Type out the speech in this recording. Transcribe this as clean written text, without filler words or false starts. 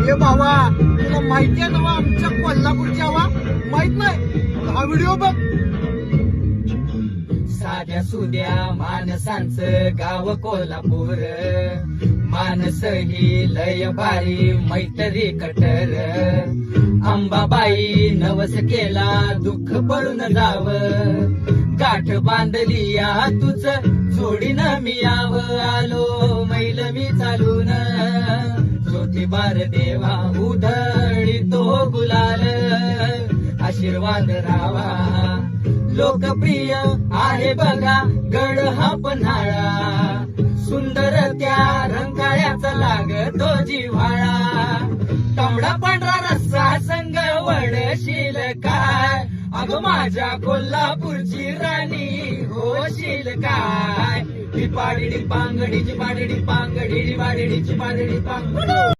हे भावा तुला माहिती आहे ना आमच्या कोल्हापूरची हवा माहित नाही हा व्हिडिओ बघ. साध्या सुद्या माणसांचं गाव कोल्हापूर, माणस ही लय भारी मैत्री कटर. अंबाबाई नवस केला दुःख पडून जाव, गाठ बांधली या तुझ जोडीनं मी याव. आलो मैल मी चालून ज्योतिबार देवा उधळी तो गुलाल, आशीर्वाद रावा. लोकप्रिय आहे बघा गड हा पन्हाळा, सुंदर त्या रंकाळ्याचा लागतो जिव्हाळा. तांबडा पांढरा रस्सा संग वडशील काय, अगं माझ्या कोल्हापूरची राणी होशील काय. टिपाडी पांगडीची पाडडी पांगडी पाडडीची पाडडी पांग.